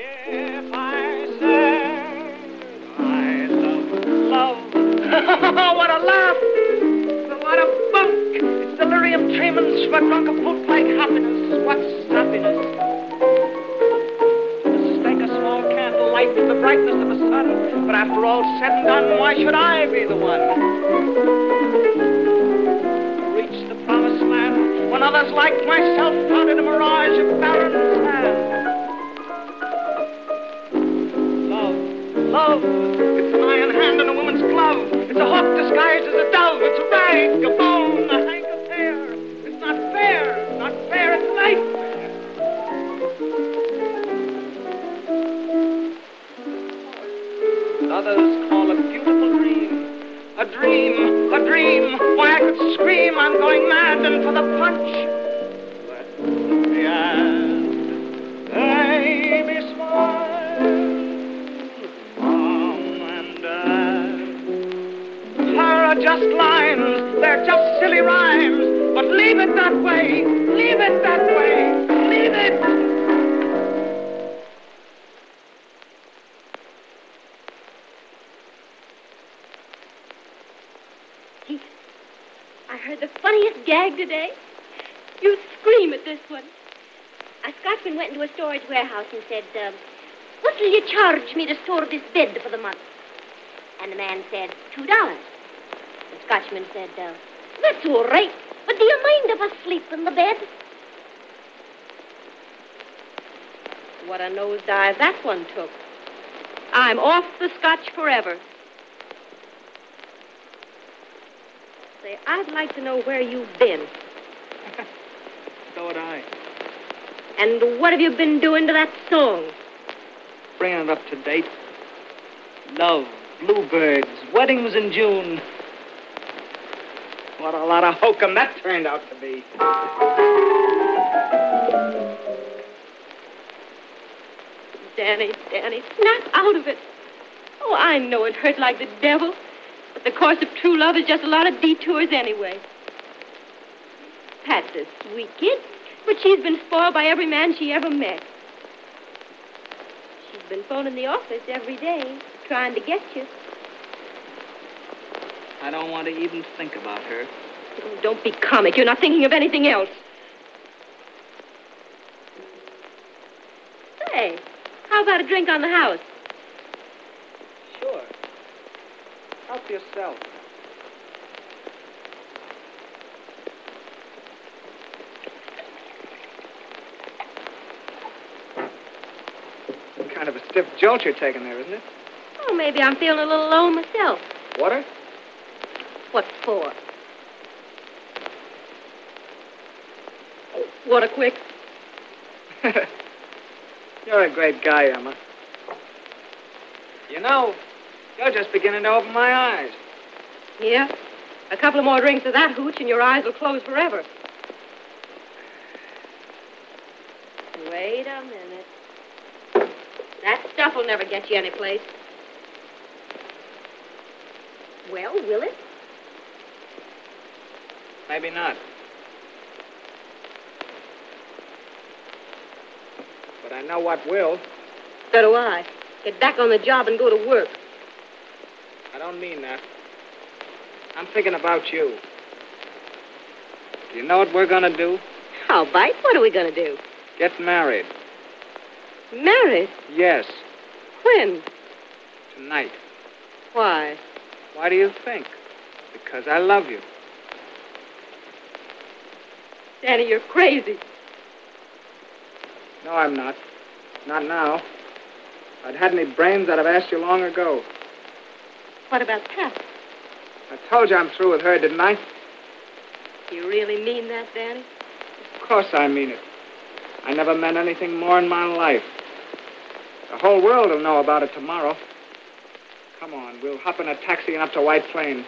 If I said I love. What a laugh! What a bunk! It's delirium tremens for drunk of bootleg happiness. What's happiness? To stake a small candle light in the brightness of the sun. But after all said and done, why should I be the one? To reach the promised land when others like myself found in a mirage of barren sand. Love. It's an iron hand in a woman's glove. It's a hawk disguised as a dove. It's a rag, a bone, a hank of hair. It's not fair. Not fair. It's nightmare. Others call a beautiful dream. A dream. A dream. Why, I could scream. I'm going mad and for the punch. Let me ask. Baby, smile. Are just lines, they're just silly rhymes, but leave it that way, leave it that way, leave it. Gee, I heard the funniest gag today. You scream at this one. A Scotchman went into a storage warehouse and said, what will you charge me to store this bed for the month? And the man said, $2. The Scotchman said, that's all right, but do you mind if I sleep in the bed? What a nosedive that one took. I'm off the Scotch forever. Say, I'd like to know where you've been. So would I. And what have you been doing to that song? Bringing it up to date. Love, bluebirds, weddings in June. What a lot of hokum that turned out to be. Danny, snap out of it. Oh, I know it hurt like the devil, but the course of true love is just a lot of detours anyway. Pat's a sweet kid, but she's been spoiled by every man she ever met. She's been phoning the office every day, trying to get you. I don't want to even think about her. Oh, don't be comic. You're not thinking of anything else. Say, how about a drink on the house? Sure. Help yourself. Kind of a stiff jolt you're taking there, isn't it? Oh, maybe I'm feeling a little low myself. Water? What for? Water quick. You're a great guy, Emma. You know, you're just beginning to open my eyes. Yeah? A couple of more drinks of that hooch and your eyes will close forever. Wait a minute. That stuff will never get you anyplace. Well, will it? Maybe not. But I know what will. So do I. Get back on the job and go to work. I don't mean that. I'm thinking about you. Do you know what we're going to do? How, Bite? What are we going to do? Get married. Married? Yes. When? Tonight. Why? Why do you think? Because I love you. Danny, you're crazy. No, I'm not. Not now. If I'd had any brains, I'd have asked you long ago. What about Pat? I told you I'm through with her, didn't I? You really mean that, Danny? Of course I mean it. I never meant anything more in my life. The whole world will know about it tomorrow. Come on, we'll hop in a taxi and up to White Plains.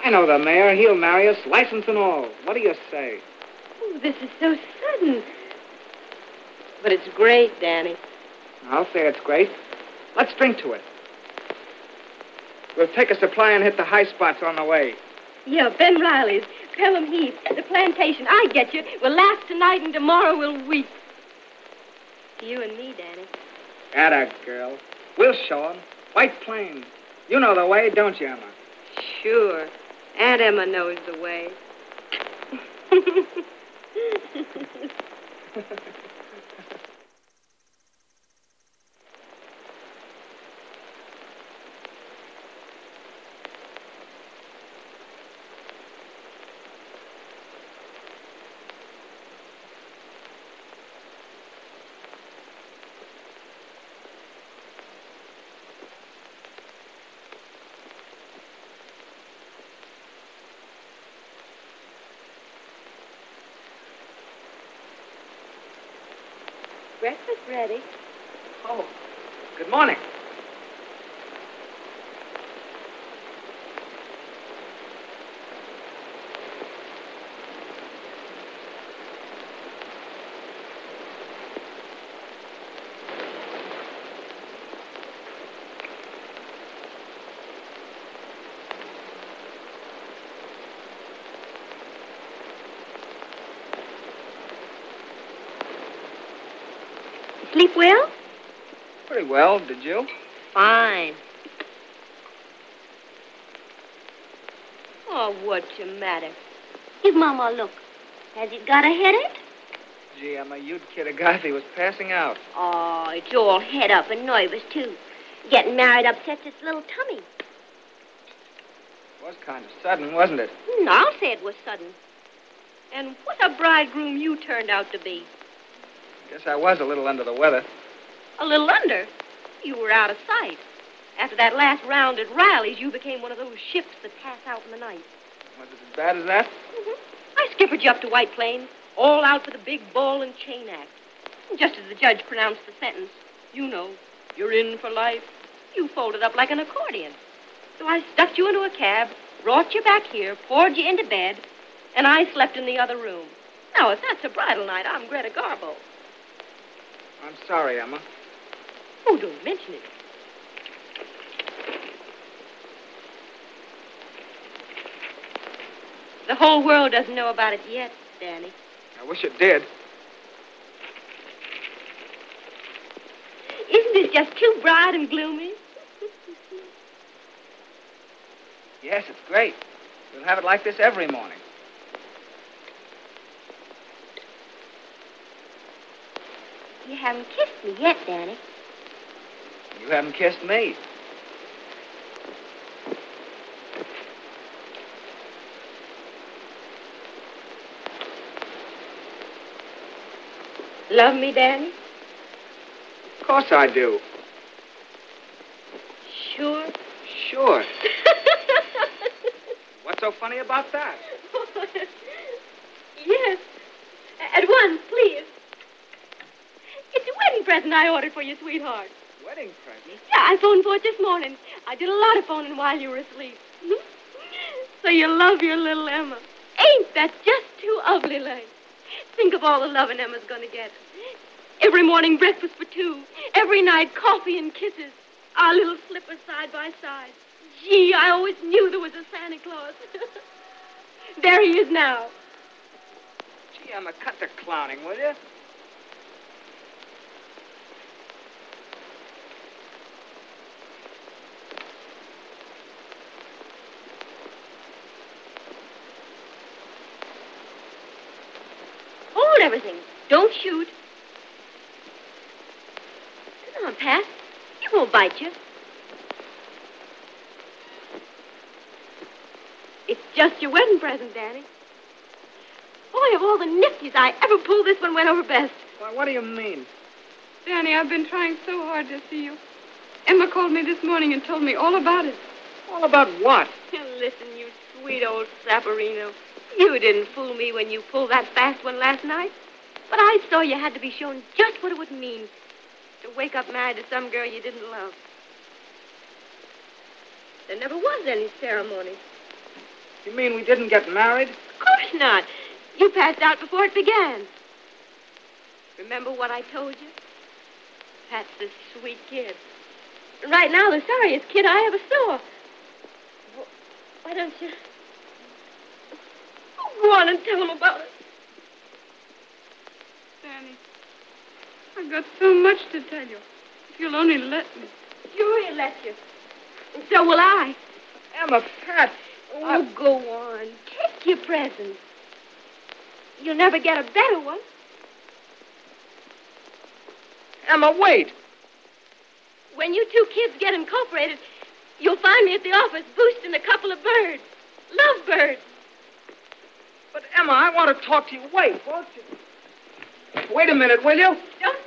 I know the mayor. He'll marry us, license and all. What do you say? Oh, this is so sudden. But it's great, Danny. I'll say it's great. Let's drink to it. We'll take a supply and hit the high spots on the way. Yeah, Ben Riley's, Pelham Heath, the plantation. I get you. We'll laugh tonight and tomorrow we'll weep. You and me, Danny. Atta girl. We'll show 'em. White Plains. You know the way, don't you, Emma? Sure. Aunt Emma knows the way. Breakfast ready. Oh, good morning. Sleep well? Pretty well. Did you? Fine. Oh, what's the matter? Give Mama a look. Has he got a headache? Gee, Emma, you'd kid a guy if he was passing out. Oh, it's all head up and nervous, too. Getting married upsets its little tummy. It was kind of sudden, wasn't it? I'll say it was sudden. And what a bridegroom you turned out to be. Guess I was a little under the weather. A little under. You were out of sight. After that last round at Riley's, you became one of those ships that pass out in the night. Was it as bad as that? Mm-hmm. I skippered you up to White Plains, all out for the big ball and chain act. And just as the judge pronounced the sentence, you know, you're in for life, you folded up like an accordion. So I stuffed you into a cab, brought you back here, poured you into bed, and I slept in the other room. Now, if that's a bridal night, I'm Greta Garbo. I'm sorry, Emma. Oh, don't mention it. The whole world doesn't know about it yet, Danny. I wish it did. Isn't this just too bright and gloomy? Yes, it's great. We'll have it like this every morning. You haven't kissed me yet, Danny. You haven't kissed me. Love me, Danny? Of course I do. Sure? Sure. What's so funny about that? Yes. At once, please. It's a wedding present I ordered for your sweetheart. Wedding present? Yeah, I phoned for it this morning. I did a lot of phoning while you were asleep. So you love your little Emma. Ain't that just too ugly, Lane? Think of all the loving Emma's going to get. Every morning breakfast for two. Every night coffee and kisses. Our little slippers side by side. Gee, I always knew there was a Santa Claus. There he is now. Gee, Emma, cut the clowning, will you? Hold everything. Don't shoot. Come on, Pat. It won't bite you. It's just your wedding present, Danny. Boy, of all the nifties I ever pulled, this one went over best. Why, what do you mean? Danny, I've been trying so hard to see you. Emma called me this morning and told me all about it. All about what? Listen, you sweet old Saporino. You didn't fool me when you pulled that fast one last night. But I saw you had to be shown just what it would mean to wake up married to some girl you didn't love. There never was any ceremony. You mean we didn't get married? Of course not. You passed out before it began. Remember what I told you? Pat's this sweet kid. And right now, the sorriest kid I ever saw. Why don't you... Go on and tell him about it. Danny, I've got so much to tell you. you'll only let me. Sure, he'll let you. And so will I. Emma, Pat. Oh, go on. Take your present. You'll never get a better one. Emma, wait. When you two kids get incorporated, you'll find me at the office boosting a couple of birds. Lovebirds. But, Emma, I want to talk to you. Wait, won't you? Wait a minute, will you? Don't